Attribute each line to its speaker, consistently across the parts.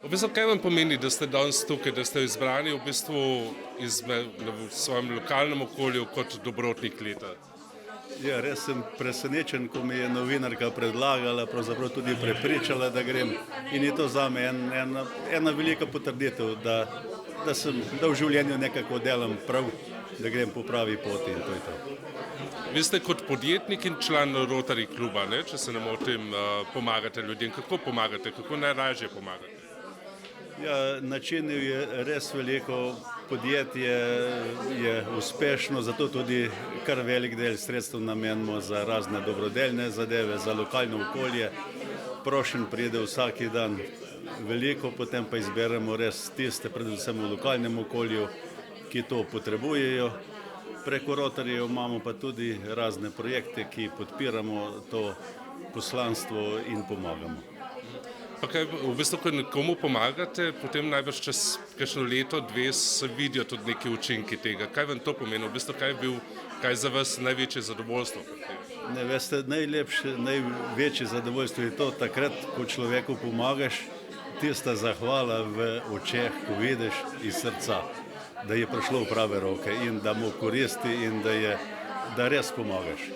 Speaker 1: V bistvu, kaj vam pomeni, da ste danes tukaj, da ste izbrani v svojem lokalnem okolju kot dobrotnik leta?
Speaker 2: Ja, res sem presenečen, ko mi je novinarka predlagala, pravzaprav tudi prepričala, da grem. In je to zame ena velika potrditev, da v življenju nekako delam prav, da grem po pravi poti in to je to.
Speaker 1: Vi ste kot podjetnik in član Rotary kluba, ne? Če se ne motim, pomagate ljudem. Kako pomagate? Kako najlažje pomagate?
Speaker 2: Ja, načinov je res veliko, podjetje je uspešno, zato tudi kar velik del sredstev namenimo za razne dobrodelne zadeve, za lokalno okolje. Prošenj pride vsaki dan veliko, potem pa izberemo res tiste, predvsem v lokalnem okolju, ki to potrebujejo. Preko Rotaryjev imamo pa tudi razne projekte, ki podpiramo to poslanstvo in pomagamo.
Speaker 1: Pa kaj, v bistvu, ko nekomu pomagate, potem najbrž čez kakšno leto, dve se vidijo tudi neki učinki tega. Kaj vam to pomeni? V bistvu, kaj je za vas največje zadovoljstvo?
Speaker 2: Ne veste, največje zadovoljstvo je to takrat, ko človeku pomagaš, tista zahvala v očeh, ko vidiš iz srca, da je prišlo v prave roke in da mu koristi in da res pomagaš.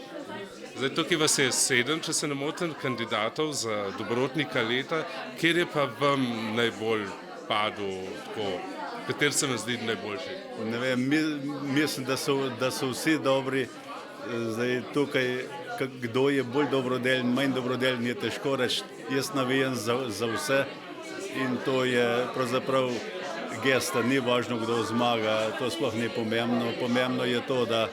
Speaker 1: Zdaj, tukaj vas je 7, če se ne motim, kandidatov za dobrotnika leta. Kjer je pa vam najbolj padel, kateri se vam zdi najboljši?
Speaker 2: Ne vem, mislim, da so vsi dobri. Zdaj tukaj, kdo je bolj dobrodelen, manj dobrodelen, je težko reči. Jaz navijam za vse in to je pravzaprav gesta, ni važno, kdo zmaga, to sploh ni pomembno. Pomembno je to, da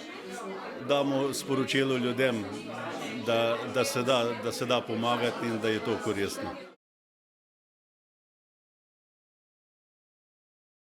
Speaker 2: damo sporočilo ljudem, da se da pomagati in da je to koristno.